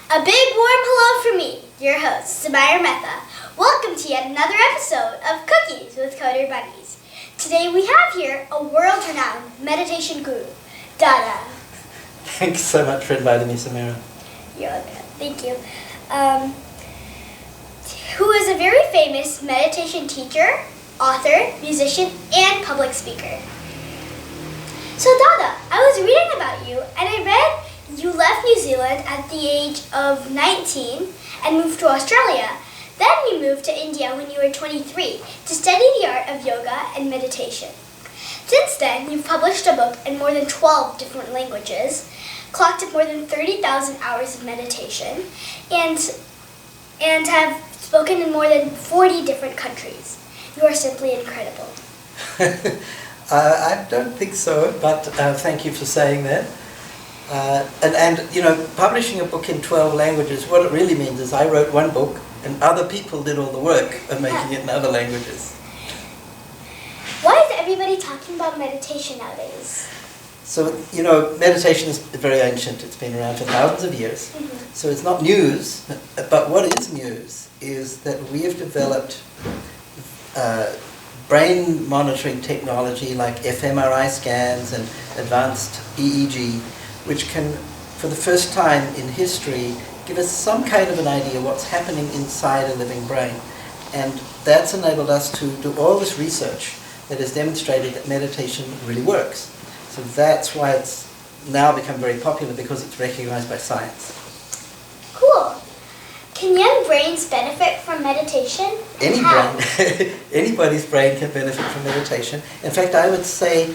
A big warm hello from me, your host, Samaya Metha. Welcome to yet another episode of Cookies with CoderBunnyz. Today we have here a world-renowned meditation guru, Dada. Thanks so much for inviting me, Samira. You're welcome. Thank you. Who is a very famous meditation teacher, author, musician, and public speaker. So Dada, I was reading about you and I read you left New Zealand at the age of 19 and moved to Australia. Then you moved to India when you were 23 to study the art of yoga and meditation. Since then, you've published a book in more than 12 different languages, clocked up more than 30,000 hours of meditation, and have spoken in more than 40 different countries. You are simply incredible. I don't think so, but thank you for saying that. And you know, publishing a book in 12 languages, what it really means is I wrote one book and other people did all the work of making it in other languages. Why is everybody talking about meditation nowadays? So, you know, meditation is very ancient. It's been around for thousands of years. Mm-hmm. So it's not news, but what is news is that we have developed brain monitoring technology like fMRI scans and advanced EEG, which can, for the first time in history, give us some kind of an idea what's happening inside a living brain. And that's enabled us to do all this research that has demonstrated that meditation really works. So that's why it's now become very popular, because it's recognized by science. Cool. Can young brains benefit from meditation? Anybody's brain can benefit from meditation. In fact, I would say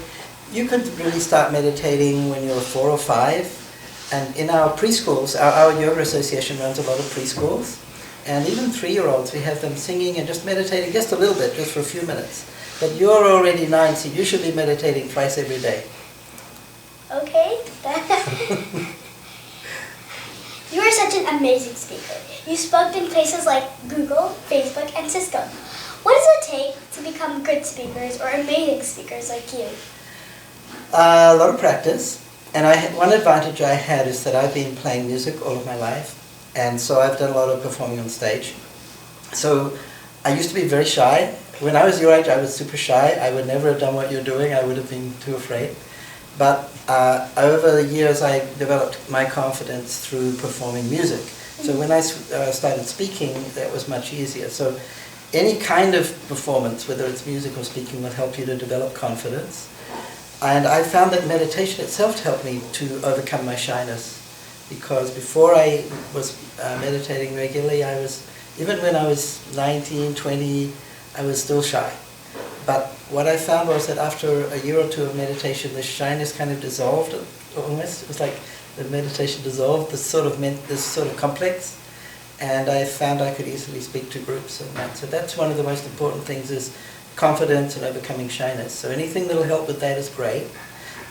you could really start meditating when you're 4 or 5. And in our preschools, our yoga association runs a lot of preschools. And even 3-year-olds, we have them singing and just meditating just a little bit, just for a few minutes. But you're already 9, so you should be meditating twice every day. Okay. You are such an amazing speaker. You spoke in places like Google, Facebook, and Cisco. What does it take to become good speakers or amazing speakers like you? A lot of practice. And one advantage I had is that I've been playing music all of my life. And so I've done a lot of performing on stage. So I used to be very shy. When I was your age, I was super shy. I would never have done what you're doing. I would have been too afraid. But over the years, I developed my confidence through performing music. So when I started speaking, that was much easier. So any kind of performance, whether it's music or speaking, will help you to develop confidence. And I found that meditation itself helped me to overcome my shyness. Because before I was meditating regularly, even when I was 19, 20, I was still shy. But what I found was that after a year or two of meditation, the shyness kind of dissolved almost. It was like the meditation dissolved, this sort of complex. And I found I could easily speak to groups and that. So that's one of the most important things, is confidence and overcoming shyness. So anything that will help with that is great.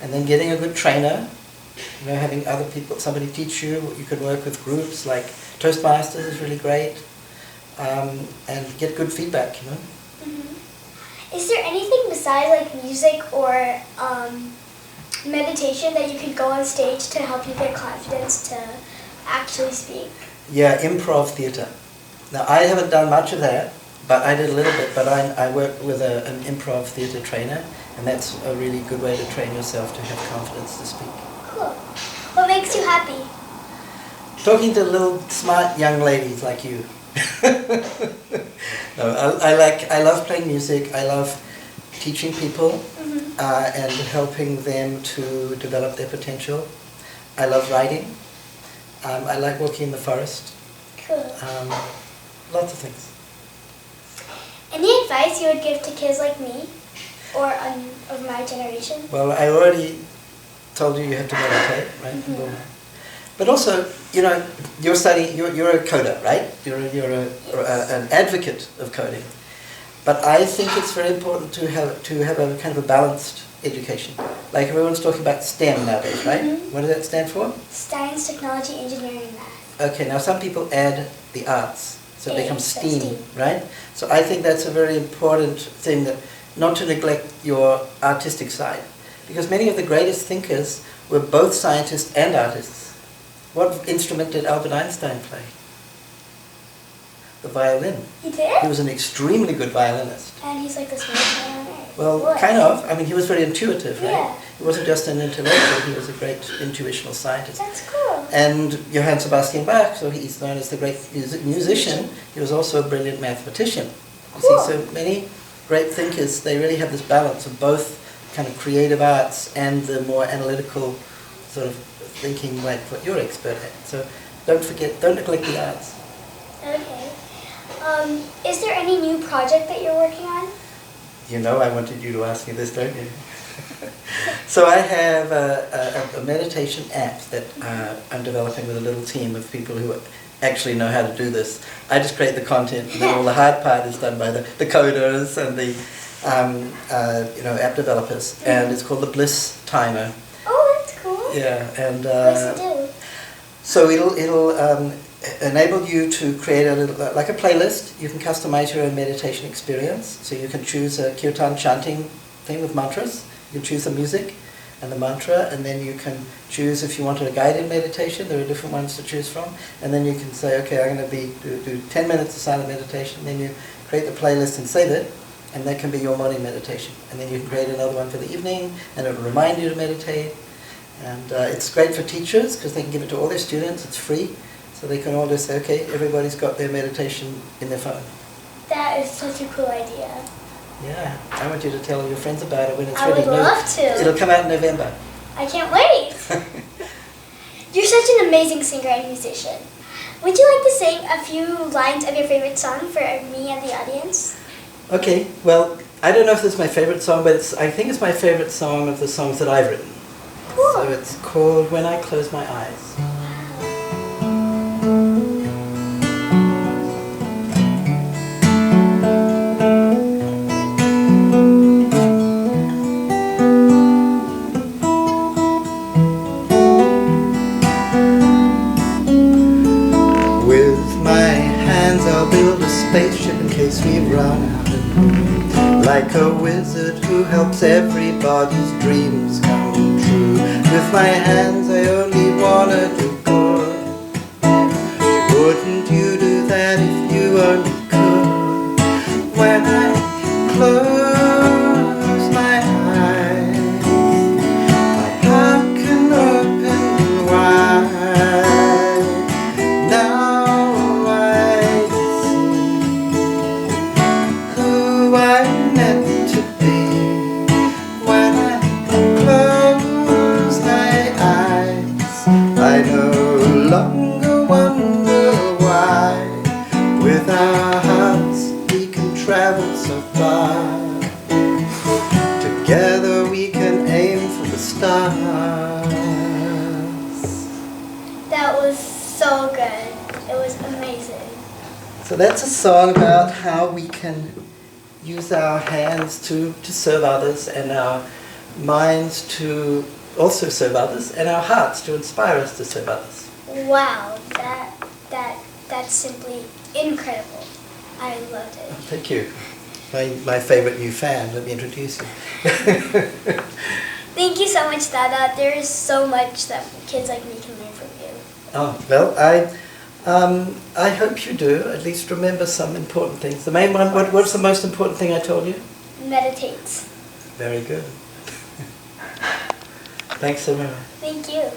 And then getting a good trainer, you know, having other people, somebody teach you. You can work with groups like Toastmasters is really great. And get good feedback, you know. Mm-hmm. Is there anything besides like music or meditation that you could go on stage to help you get confidence to actually speak? Yeah, improv theatre. Now I haven't done much of that, but I did a little bit. But I work with an improv theatre trainer, and that's a really good way to train yourself to have confidence to speak. Cool. What makes you happy? Talking to little smart young ladies like you. No, I love playing music. I love teaching people. Mm-hmm. And helping them to develop their potential. I love writing. I like walking in the forest. Cool. Lots of things. Any advice you would give to kids like me or of my generation? Well, I already told you have to meditate, right? Mm-hmm. But also, you know, you're a coder, right? You're an advocate of coding. But I think it's very important to have a kind of a balanced education. Like everyone's talking about STEM nowadays, right? Mm-hmm. What does that stand for? Science, technology, engineering, and math. Okay, now some people add the arts, so it becomes STEAM, right? So I think that's a very important thing, that not to neglect your artistic side. Because many of the greatest thinkers were both scientists and artists. What instrument did Albert Einstein play? The violin. He did? He was an extremely good violinist. And he's like the smartest man on earth. Well, What? kind of. I mean, he was very intuitive, right? Yeah. He wasn't just an intellectual, he was a great intuitional scientist. That's cool. And Johann Sebastian Bach, so he's known as the great musician, he was also a brilliant mathematician. You Cool. see, so many great thinkers, they really have this balance of both kind of creative arts and the more analytical sort of thinking like what you're expert at. So don't neglect the arts. Okay. Is there any new project that you're working on? You know I wanted you to ask me this, don't you? So I have a meditation app that I'm developing with a little team of people who actually know how to do this. I just create the content, and then all the hard part is done by the coders and the app developers. And it's called the Bliss Timer. Oh, that's cool. Yeah, and What does it do? so it'll enable you to create a little, like a playlist. You can customize your own meditation experience. So you can choose a kirtan chanting thing with mantras. You can choose the music and the mantra, and then you can choose if you want a guided meditation. There are different ones to choose from. And then you can say, okay, I'm going to do 10 minutes of silent meditation. Then you create the playlist and save it, and that can be your morning meditation. And then you can create another one for the evening, and it will remind you to meditate. And it's great for teachers because they can give it to all their students. It's free. So they can all just say, okay, everybody's got their meditation in their phone. That is such a cool idea. Yeah, I want you to tell your friends about it when it's I ready. would love to. It'll come out in November. I can't wait. You're such an amazing singer and musician. Would you like to sing a few lines of your favorite song for me and the audience? Okay, well, I don't know if this is my favorite song, but I think it's my favorite song of the songs that I've written. Cool. So it's called When I Close My Eyes. Spaceship in case we run out. Like a wizard who helps everybody's dreams come true. With my hands I only wanna do good. Wouldn't you do that if you only could? When I close my eyes, my heart can open wide. Now I who I'm meant to be. When I close my eyes, I no longer wonder why. With our hearts we can travel so far. Together we can aim for the stars. That was so good. It was amazing. So that's a song about how we can use our hands to serve others, and our minds to also serve others, and our hearts to inspire us to serve others. Wow, that's simply incredible. I loved it. Thank you. My favorite new fan, let me introduce you. Thank you so much, Dada. There is so much that kids like me can learn from you. Oh, well, I hope you do. At least remember some important things. The main one, what's the most important thing I told you? Meditates. Very good. Thanks so much. Thank you.